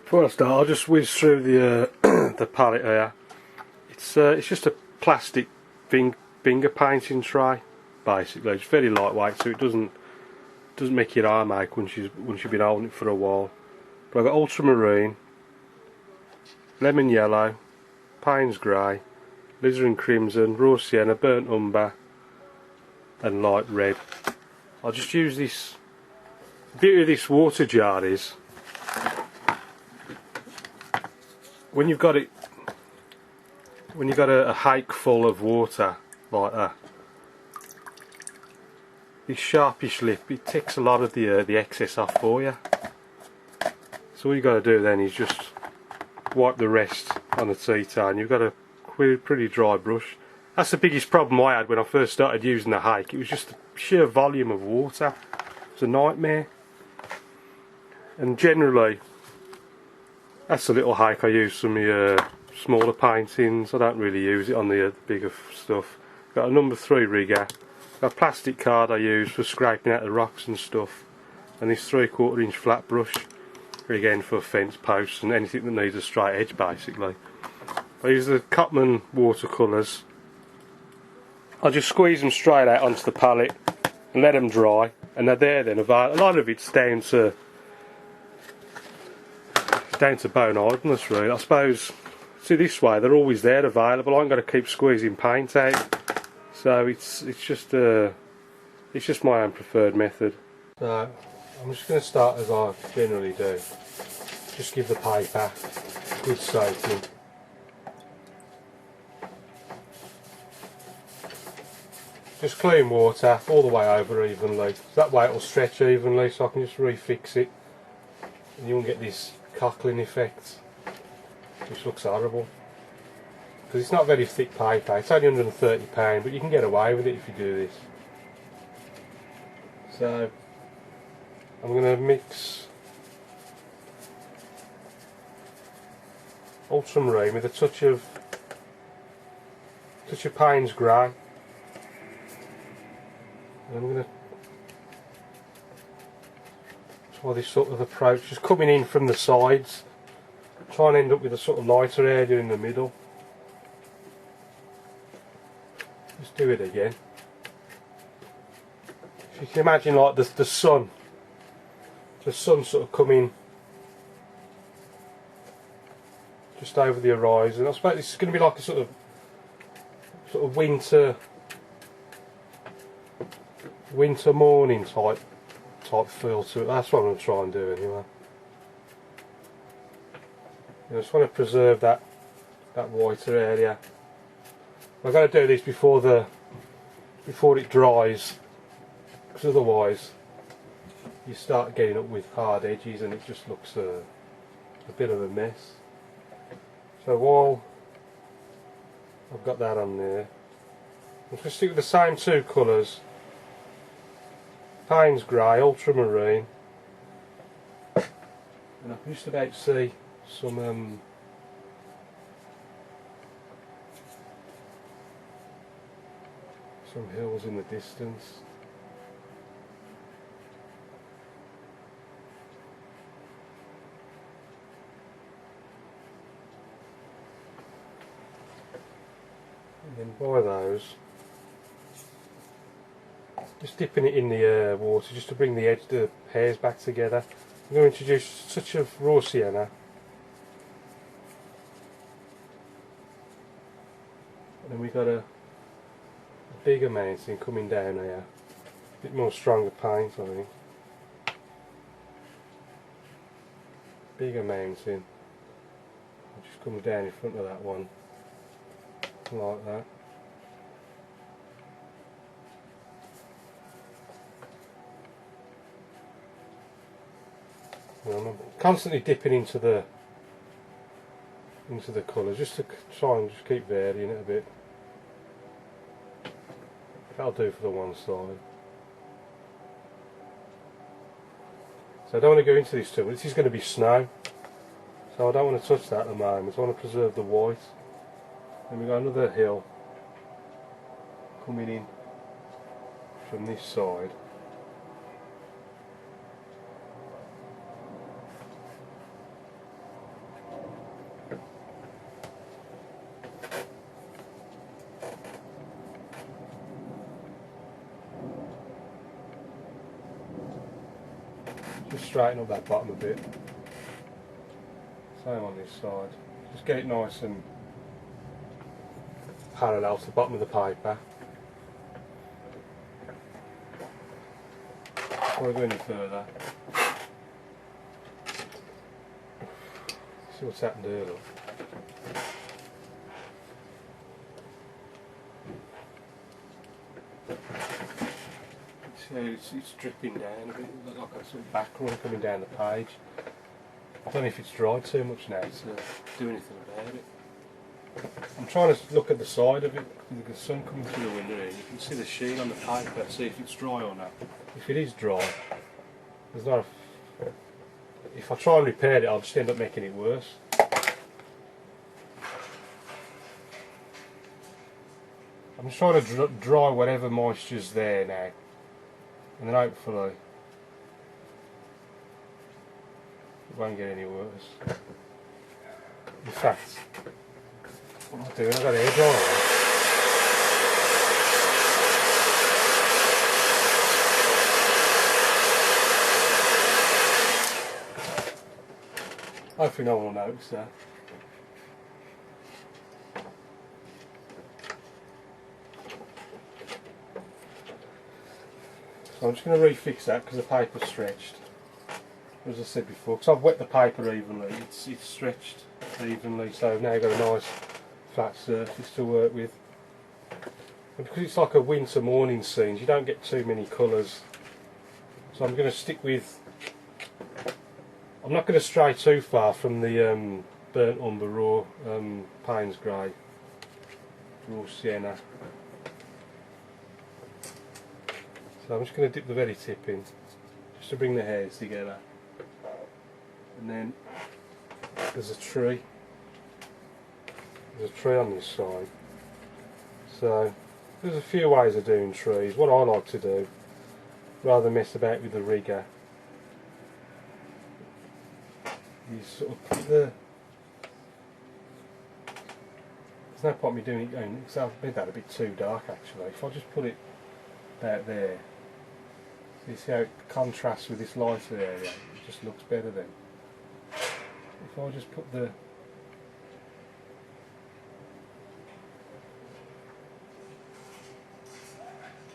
Before I start, I'll just whiz through the the palette here. It's just a plastic finger painting tray, basically. It's very lightweight, so it doesn't make your arm ache once you've been holding it for a while. But I've got ultramarine, lemon yellow, Payne's grey, alizarin crimson, raw sienna, burnt umber, and light red. I'll just use this. The beauty of this water jar is, when you've got a hake full of water like that, this sharpish lip, it takes a lot of the excess off for you. So all you've got to do then is just wipe the rest on the tea towel, and you've got a pretty dry brush. That's the biggest problem I had when I first started using the hake. It was just the sheer volume of water. It was a nightmare. And generally, that's the little hake I use for my smaller paintings. I don't really use it on the bigger stuff. Got a number 3 rigger. Got a plastic card I use for scraping out the rocks and stuff. And this 3/4 inch flat brush, again for fence posts and anything that needs a straight edge basically. I use the Cotman watercolours. I just squeeze them straight out onto the palette and let them dry, and they're there then. A lot of it's down to bone idleness really. I suppose, see, this way they're always there available. I ain't got to keep squeezing paint out, so it's just my own preferred method. So I'm just going to start as I generally do. Just give the paper a good soaking. Just clean water all the way over evenly. That way it will stretch evenly, so I can just refix it, and you won't get this cockling effect, which looks horrible. Because it's not very thick paper. It's only £130, but you can get away with it if you do this. So I'm going to mix ultramarine with a touch of Payne's grey. And I'm going to try this sort of approach, just coming in from the sides, try and end up with a sort of lighter area in the middle. Just do it again. If you can imagine, like the sun sort of coming just over the horizon. I suppose this is going to be like a sort of winter morning type feel to it. That's what I'm going to try and do anyway. I just want to preserve that whiter area. I've got to do this before it dries, because otherwise you start getting up with hard edges and it just looks a bit of a mess. So while I've got that on there, I'm going to stick with the same 2 colours. Payne's grey, ultramarine, and I can just about see some hills in the distance. And then by those, just dipping it in the water just to bring the hairs back together. I'm going to introduce a touch of raw sienna, and then we've got a bigger mountain coming down here, a bit more stronger paint I think. Bigger mountain, I'll just come down in front of that one, like that. I'm constantly dipping into the colours just to try and just keep varying it a bit. That'll do for the one side. So I don't want to go into this too much. This is going to be snow, so I don't want to touch that at the moment. I want to preserve the white. Then we've got another hill coming in from this side. Just straighten up that bottom a bit. Same on this side. Just get it nice and parallel to the bottom of the paper. Before I go any further, see what's happened here, look. See, it's dripping down a bit, like a sort of background coming down the page. I don't know if it's dried too much now to do anything about it. I'm trying to look at the side of it, with the sun coming through the window here. You can see the sheen on the paper, see if it's dry or not. If it is dry, there's not a... If I try and repair it, I'll just end up making it worse. I'm just trying to dry whatever moisture's there now, and then hopefully it won't get any worse. In fact, what am I doing? I've got a hairdryer. Hopefully no one will notice that. So I'm just going to refix that because the paper's stretched. As I said before, because I've wet the paper evenly, it's stretched evenly, so I've now got a nice flat surface to work with. And because it's like a winter morning scene, you don't get too many colours. So I'm going to stick with... I'm not going to stray too far from the burnt umber raw Payne's grey, raw sienna. So I'm just going to dip the very tip in, just to bring the hairs together. And then there's a tree. There's a tree on this side. So there's a few ways of doing trees. What I like to do, rather than mess about with the rigger, is sort of put the... There's no point me doing it going, because I've made that a bit too dark actually. If I just put it about there, so you see how it contrasts with this lighter area, it just looks better then. If I just put the...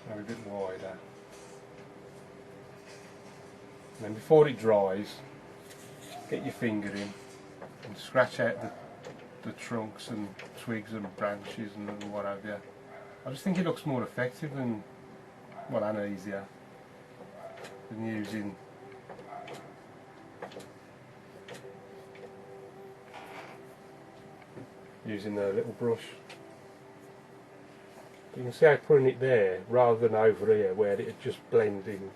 Maybe a bit wider. And then before it dries, get your finger in and scratch out the trunks and twigs and branches and what have you. I just think it looks more effective and, well, and easier than using the little brush. You can see how putting it there rather than over here where it just blends in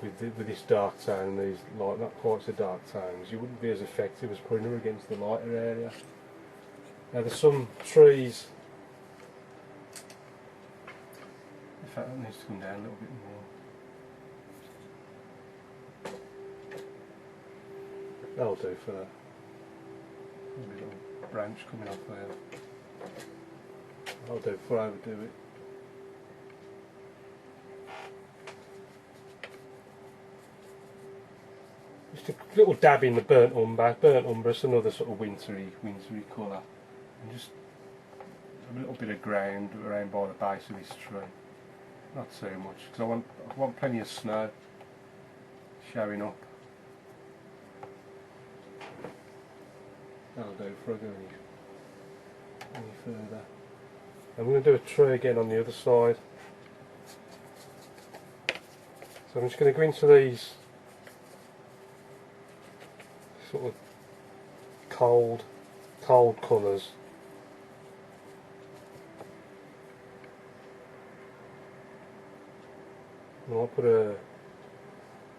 with this dark tone and these light, not quite so dark tones, you wouldn't be as effective as putting her against the lighter area. Now there's some trees, in fact that needs to come down a little bit more. That'll do for that. Maybe a little branch coming off there. That'll do before I overdo it. Just a little dab in the burnt umber. Burnt umber is another sort of wintry colour. And just a little bit of ground around by the base of this tree. Not too much, because I want plenty of snow showing up. That'll do before I go any further. I'm going to do a tree again on the other side. So I'm just going to go into these sort of cold colours. And I'll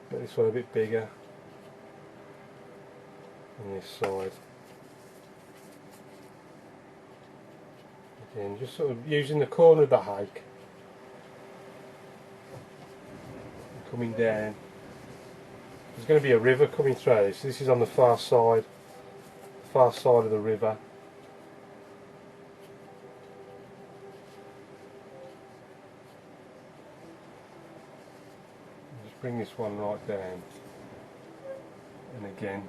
make this one a bit bigger on this side. Again, just sort of using the corner of the hake, coming down. There's going to be a river coming through this. This is on the far side of the river. bring this one right down, and again